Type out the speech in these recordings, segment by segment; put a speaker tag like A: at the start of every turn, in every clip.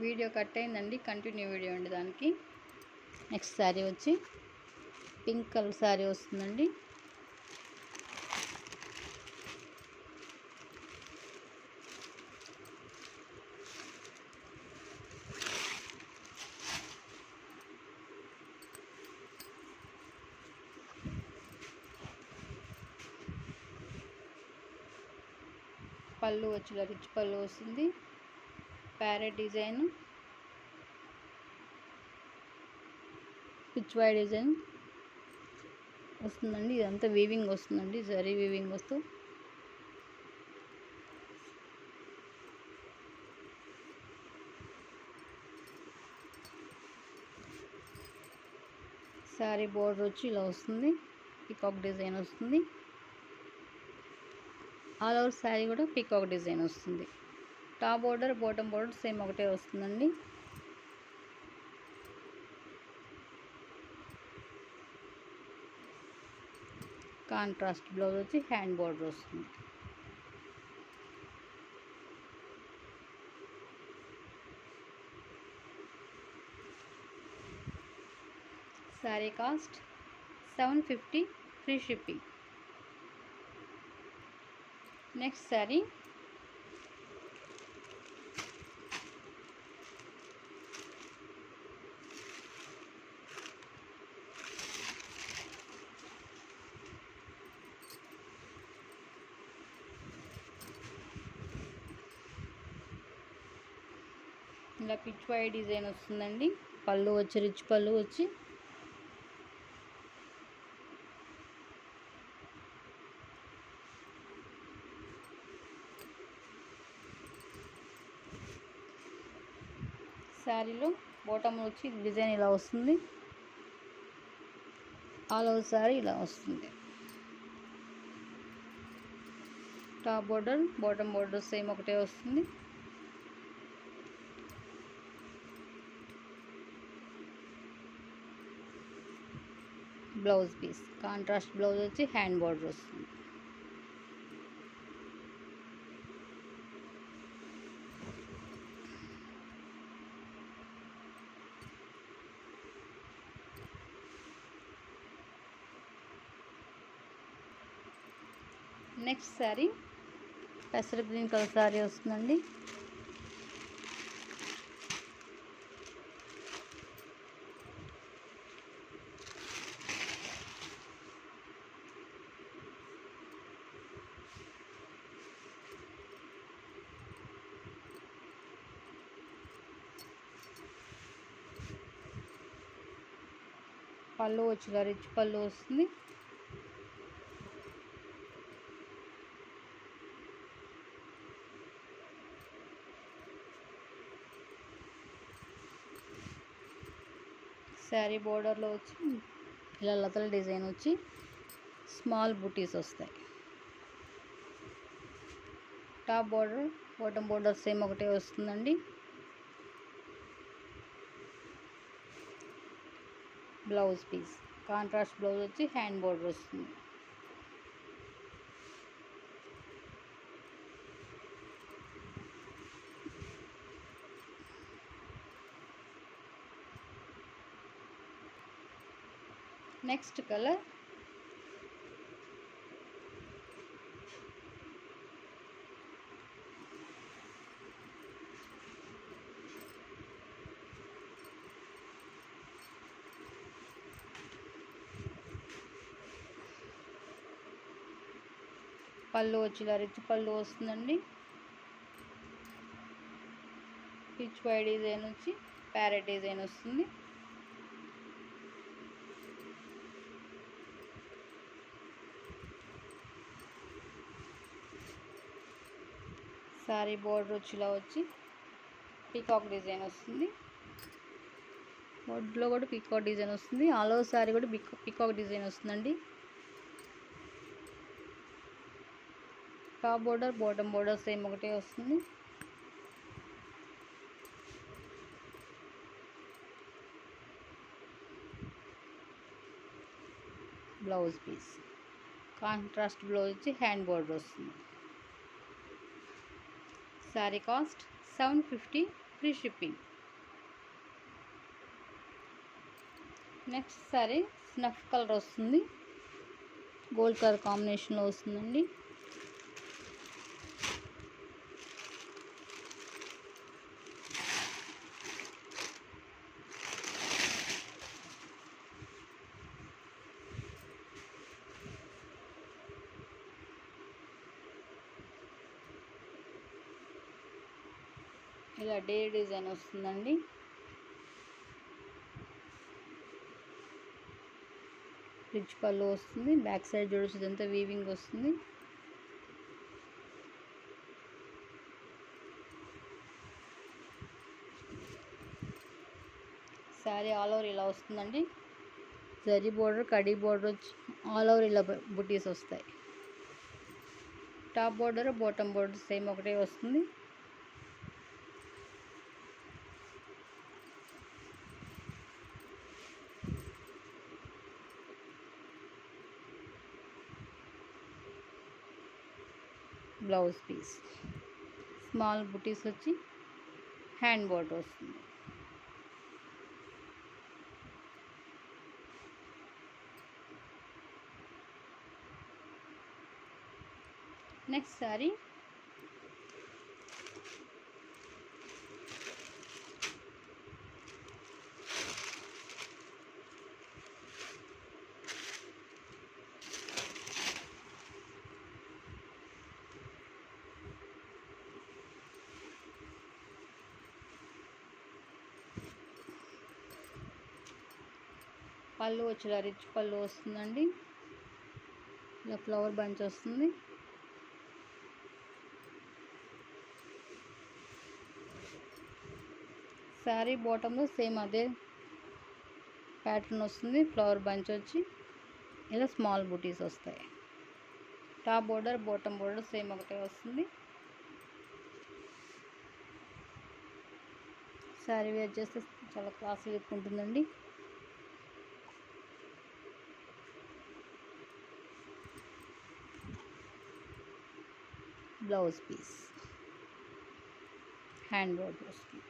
A: Video cut అయిందండి, continue video అండి దానికి. నెక్స్ట్ శారీ వచ్చి పింక్ కలర్ శారీ వస్తుందండి. పళ్ళు వచ్చి రిచ్ పళ్ళు వస్తుంది. ప్యారెట్ డిజైన్, పిచ్ వై డిజైన్ వస్తుందండి. ఇదంతా వీవింగ్ వస్తుందండి, జరీ వీవింగ్ వస్తూ. శారీ బోర్డర్ వచ్చి ఇలా వస్తుంది, పీకాక్ డిజైన్ వస్తుంది. ఆల్ ఓవర్ శారీ కూడా పీకాక్ డిజైన్ వస్తుంది. Top border bottom border same ఒకటే వస్తుందండి. కాంట్రాస్ట్ బ్లౌజ్ వచ్చి హ్యాండ్ బోర్డర్ వస్తుంది. Sari cost 750 free shipping. Next sari ఇలా పిచ్ వై డిజైన్ వస్తుందండి. పళ్ళు వచ్చి రిచ్ పళ్ళు వచ్చి శారీలో బాటమ్ వచ్చి డిజైన్ ఇలా వస్తుంది. ఆల్ ఓవర్ శారీ ఇలా వస్తుంది. Top border bottom border same ఒకటే వస్తుంది. బ్లౌజ్ పీస్ కాంట్రాస్ట్ బ్లౌజ్ వచ్చి హ్యాండ్ బోర్డర్ వస్తుంది. నెక్స్ట్ శారీ పెసర గ్రీన్ కలర్ శారీ వస్తుందండి. పళ్ళు వచ్చి రిచ్ పళ్ళు వస్తుంది. శారీ బోర్డర్లో వచ్చి ఇలా లతల డిజైన్ వచ్చి స్మాల్ బూటీస్ వస్తాయి. Top border bottom border same ఒకటే వస్తుందండి. బ్లౌజ్ పీస్ కాంట్రాస్ట్ బ్లౌజ్ వచ్చి హ్యాండ్ బోర్డర్ వస్తుంది. నెక్స్ట్ కలర్ పళ్ళు వచ్చి రిచ్ పళ్ళు వస్తుందండి. పిచ్ వై డిజైన్ వచ్చి ప్యారెట్ డిజైన్ వస్తుంది. శారీ బోర్డర్ వచ్చి ఇలా వచ్చి పీకాక్ డిజైన్ వస్తుంది. బోర్డర్లో కూడా పీకాక్ డిజైన్ వస్తుంది. ఆల్ ఓవర్ శారీ కూడా పీకాక్ డిజైన్ వస్తుందండి. Top border bottom border same ఒకటే వస్తుంది. బ్లౌజ్ పీస్ కాంట్రాస్ట్ బ్లౌజ్ వచ్చి హ్యాండ్ బోర్డర్ వస్తుంది. Sari cost 750 free shipping. Next sorry snuff colour వస్తుంది, గోల్డ్ కలర్ కాంబినేషన్లో వస్తుందండి. ఇలా డే డిజైన్ వస్తుందండి. రిచ్ పళ్ళు వస్తుంది, బ్యాక్ సైడ్ చూడొచ్చు ఇదంతా వీవింగ్ వస్తుంది. శారీ ఆల్ ఓవర్ ఇలా వస్తుందండి. జరీ బోర్డర్, కడీ బోర్డర్ వచ్చి ఆల్ ఓవర్ ఇలా బుటీస్ వస్తాయి. Top border bottom border same ఒకటే వస్తుంది. బ్లౌజ్ పీస్ స్మాల్ బుటీస్ వచ్చి హ్యాండ్ బోర్డర్ వస్తుంది. నెక్స్ట్ సారీ పళ్ళు వచ్చి ఇలా రిచ్ పళ్ళు వస్తుందండి. ఇలా ఫ్లవర్ బంచ్ వస్తుంది. శారీ బాటంలో సేమ్ అదే ప్యాటర్న్ వస్తుంది. ఫ్లవర్ బంచ్ వచ్చి ఇలా స్మాల్ బుటీస్ వస్తాయి. Top border bottom border same ఒకటే వస్తుంది. శారీ వేర్ చేస్తే చాలా క్లాసీ లుక్ ఉంటుందండి. బ్లౌజ్ పీస్ హ్యాండ్ బోర్డర్ వస్తుంది.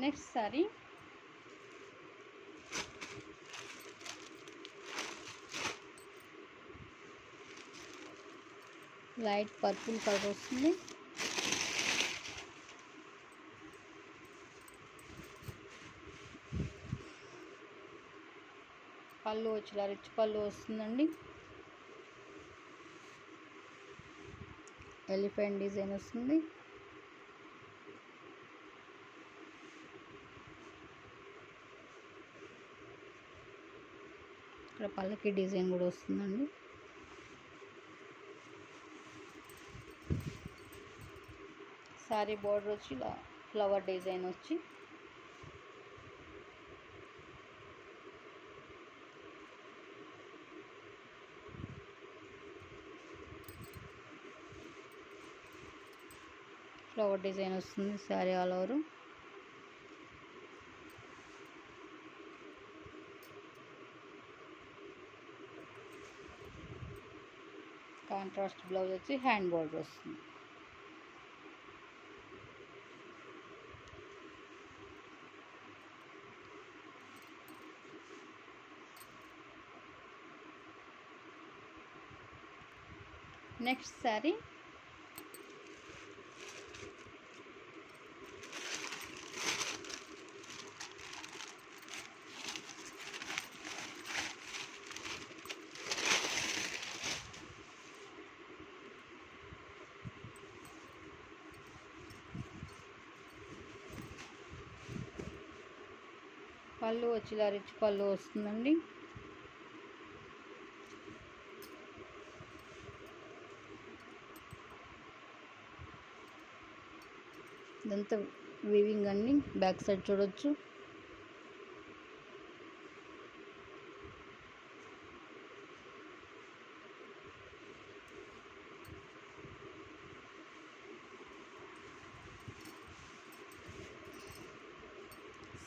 A: Next sorry light purple colour వస్తుంది. పళ్ళు వచ్చి ఇలా రిచ్ పళ్ళు వస్తుందండి. ఎలిఫెంట్ డిజైన్ వస్తుంది. ఇక్కడ పళ్ళకి డిజైన్ కూడా వస్తుందండి. శారీ బోర్డర్ వచ్చి ఇలా ఫ్లవర్ డిజైన్ వచ్చి ఫ్లవర్ డిజైన్ వస్తుంది. Sari all over contrast blouse వచ్చి హ్యాండ్ బోర్డర్ వస్తుంది. నెక్స్ట్ శారీ పళ్ళు వచ్చి ఇలా రిచ్ పళ్ళు వస్తుందండి. ఇదంతా వీవింగ్ అండి. బ్యాక్ సైడ్ చూడొచ్చు.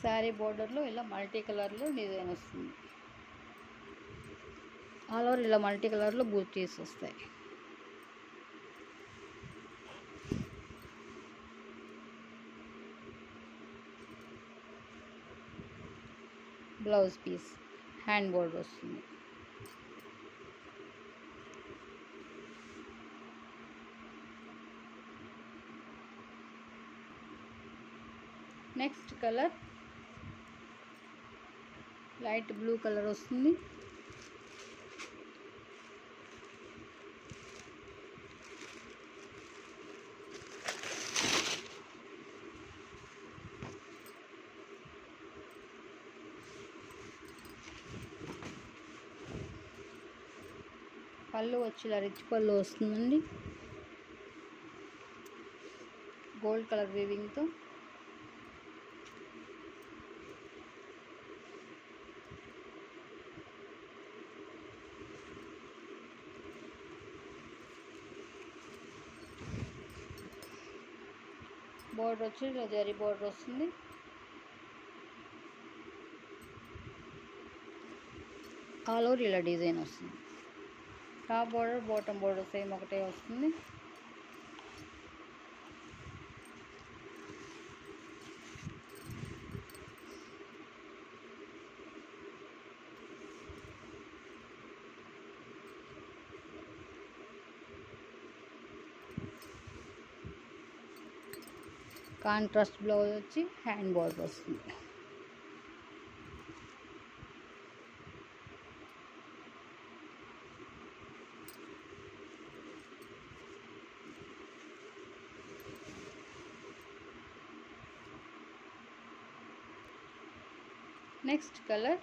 A: శారీ బోర్డర్లో ఇలా మల్టీ కలర్లో డిజైన్ వస్తుంది. ఆల్ ఓవర్ ఇలా మల్టీ కలర్లో బూటీస్ వస్తాయి. బ్లౌజ్ పీస్ హ్యాండ్ బోర్డర్ వస్తుంది. Next colour light blue colour వస్తుంది. పళ్ళు వచ్చి ఇలా రిచ్ పళ్ళు వస్తుందండి, గోల్డ్ కలర్ వీవింగ్తో. బోర్డర్ వచ్చి ఇలా జరీ బోర్డర్ వస్తుంది. ఆల్ ఓవర్ ఇలా డిజైన్ వస్తుంది. Top border bottom border same ఒకటే వస్తుంది. కాంట్రాస్ట్ బ్లౌజ్ వచ్చి హ్యాండ్ బోర్డర్ వస్తుంది. నెక్స్ట్ కలర్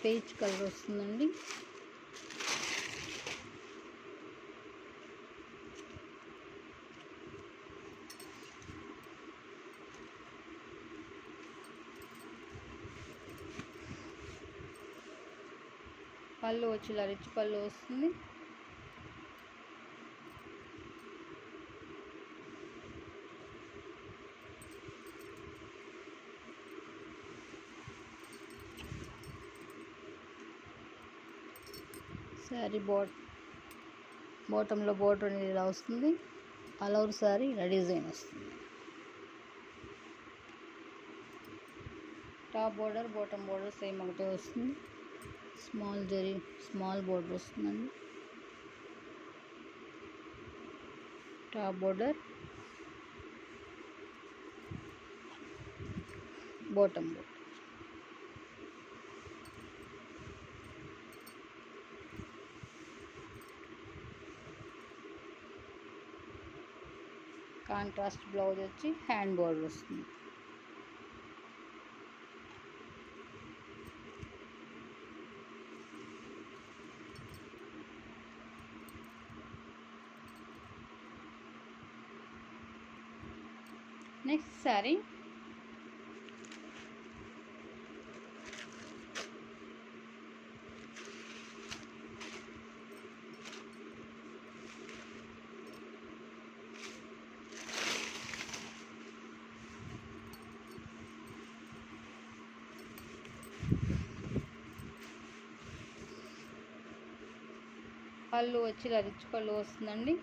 A: పీచ్ కలర్ వస్తుందండి. పళ్ళు వచ్చి ఇలా రిచ్ పళ్ళు వస్తుంది. శారీ బాటంలో బోర్డర్ అనేది ఇలా వస్తుంది. ఆల్ ఓవర్ శారీ ఇలా డిజైన్ వస్తుంది. Top border bottom border same ఒకటే వస్తుంది. స్మాల్ బోర్డర్ వస్తుందండి. Top border bottom border. Contrast blouse వచ్చి హ్యాండ్ బోర్డర్ వస్తుంది. నెక్స్ట్ శారీ పళ్ళు వచ్చి ఇలా రిచ్ పళ్ళు వస్తుందండి.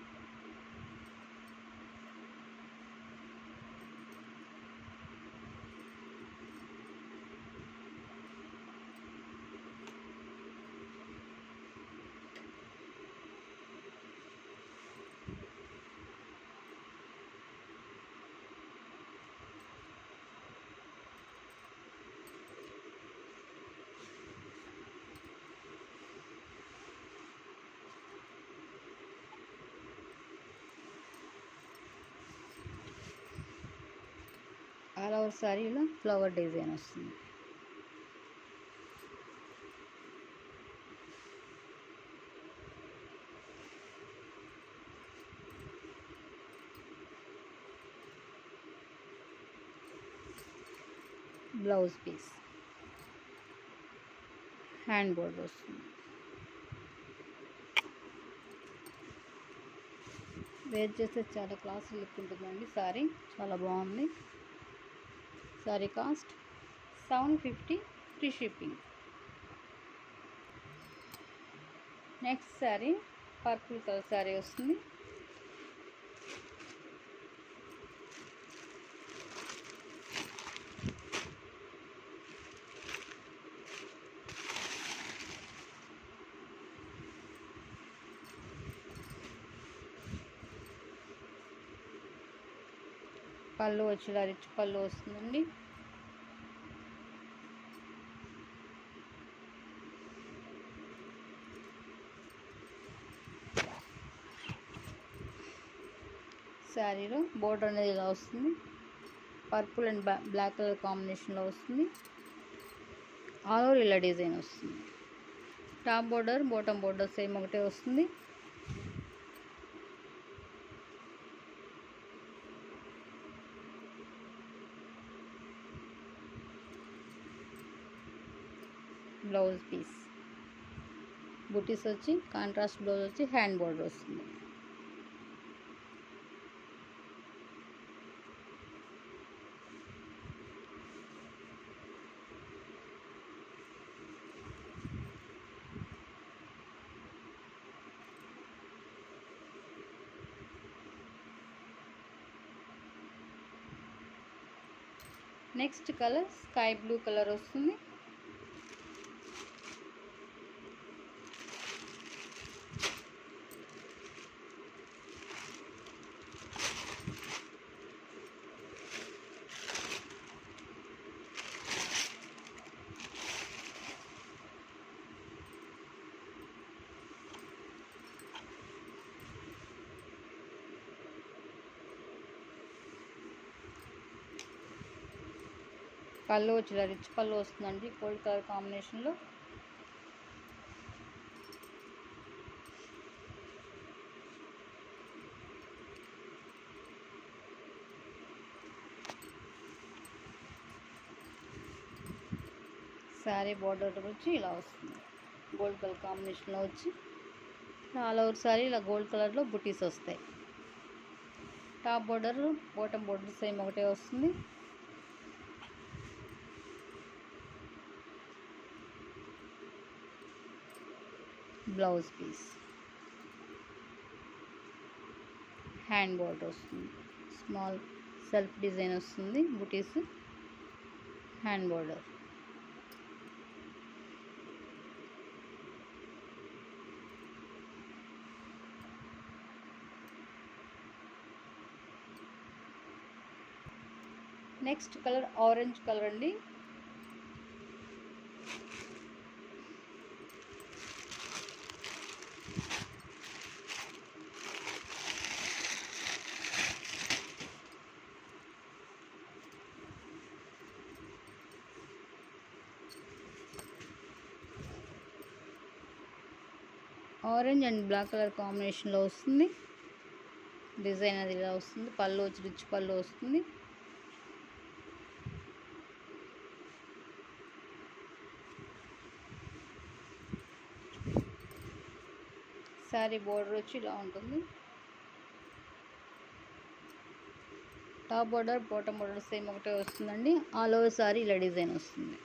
A: ఆల్ ఓవర్ శారీలో ఫ్లవర్ డిజైన్ వస్తుంది. బ్లౌజ్ పీస్ హ్యాండ్ బోర్డర్ వస్తుంది. వేర్ చేస్తే చాలా క్లాస్ లుక్ ఉంటుందండి. సారీ చాలా బాగుంది. Sorry cost 750 free shipping. Next sorry purple colour sorry వస్తుంది. పళ్ళు వచ్చి ఇలా రిచ్ పళ్ళు వస్తుందండి. శారీలో బోర్డర్ అనేది ఇలా వస్తుంది. పర్పుల్ అండ్ బ్లాక్ కలర్ కాంబినేషన్లో వస్తుంది. ఆల్ ఓవర్ ఇలా డిజైన్ వస్తుంది. Top border bottom border same ఒకటే వస్తుంది. బ్లౌజ్ పీస్ బుటీస్ వచ్చి కాంట్రాస్ట్ బ్లౌజ్ వచ్చి హ్యాండ్ బోర్డర్ వస్తుంది. Next colour sky blue colour వస్తుంది. పళ్ళు వచ్చి రిచ్ పళ్ళు వస్తుందండి గోల్డ్ కలర్ కాంబినేషన్లో. శారీ బార్డర్ వచ్చి ఇలా వస్తుంది గోల్డ్ కలర్ కాంబినేషన్లో వచ్చి. ఆల్ ఓవర్ శారీ ఇలా గోల్డ్ కలర్లో బుటీస్ వస్తాయి. Top border bottom border same ఒకటే వస్తుంది. బ్లౌజ్ పీస్ హ్యాండ్ బార్డర్ వస్తుంది. స్మాల్ సెల్ఫ్ డిజైన్ వస్తుంది. బుటీస్ hand border. Next colour orange colour అండి. ఆరెంజ్ అండ్ బ్లాక్ కలర్ కాంబినేషన్లో వస్తుంది. డిజైన్ అది ఇలా వస్తుంది. పళ్ళు వచ్చి రిచ్ పళ్ళు వస్తుంది. శారీ బోర్డర్ వచ్చి ఇలా ఉంటుంది. Top border bottom border same ఒకటే వస్తుందండి. ఆల్ ఓవర్ శారీ ఇలా డిజైన్ వస్తుంది.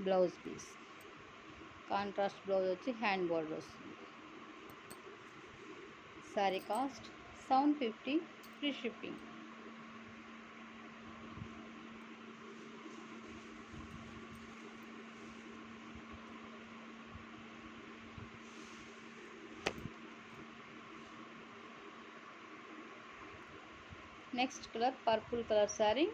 A: బ్లౌజ్ పీస్ కాంట్రాస్ట్ బ్లౌజ్ వచ్చి హ్యాండ్ బార్డర్ వస్తుంది. Sari cost 750 free shipping. Next colour purple colour sari.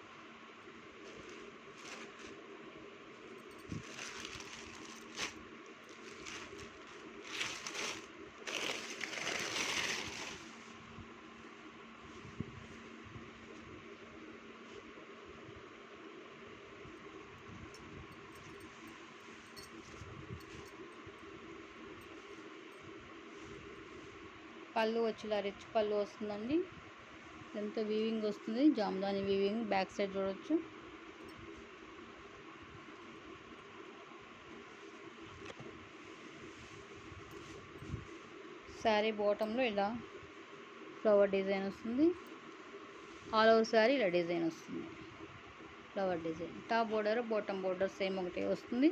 A: పళ్ళు వచ్చి ఇలా రిచ్ పళ్ళు వస్తుందండి. ఎంత వీవింగ్ వస్తుంది. జామ్దాని వీవింగ్ బ్యాక్ సైడ్ చూడొచ్చు. శారీ బాటంలో ఇలా ఫ్లవర్ డిజైన్ వస్తుంది. ఆల్ ఓవర్ శారీ ఇలా డిజైన్ వస్తుంది, flower design. Top border bottom border same ఒకటే వస్తుంది.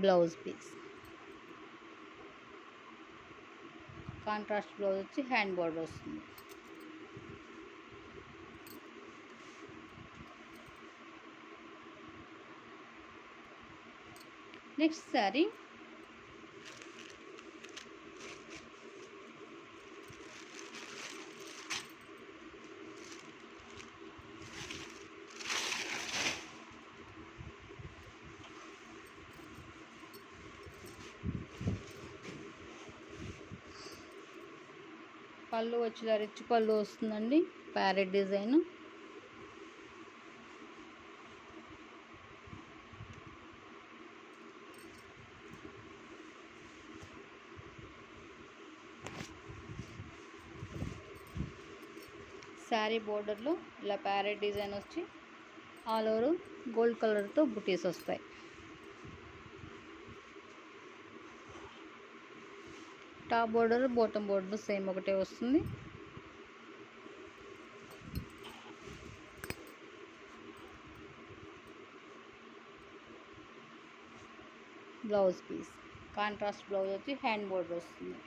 A: బ్లౌజ్ పీస్ కాంట్రాస్ట్ బ్లౌజ్ వచ్చి హ్యాండ్ బార్డర్ వస్తుంది. నెక్స్ట్ శారీ పళ్ళు వచ్చి రిచ్ పళ్ళు వస్తుందండి, ప్యారెట్ డిజైన్. శారీ బోర్డర్లో ఇలా ప్యారెట్ డిజైన్ వచ్చి ఆల్ ఓవర్ గోల్డ్ కలర్తో బుటీస్ వస్తాయి. Top border bottom border same ఒకటే వస్తుంది. బ్లౌజ్ పీస్ కాంట్రాస్ట్ బ్లౌజ్ వచ్చి హ్యాండ్ బోర్డర్ వస్తుంది.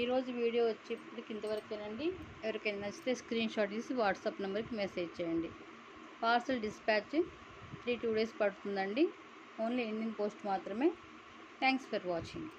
A: ఈరోజు వీడియో వచ్చేప్పటికి ఇంతవరకేనండి. ఎవరికైనా నచ్చితే స్క్రీన్ షాట్ తీసి వాట్సాప్ నెంబర్కి మెసేజ్ చేయండి. పార్సల్ డిస్పాచ్ 3-2 days పడుతుందండి. ఓన్లీ ఇండియన్ పోస్ట్ మాత్రమే. Thanks for watching.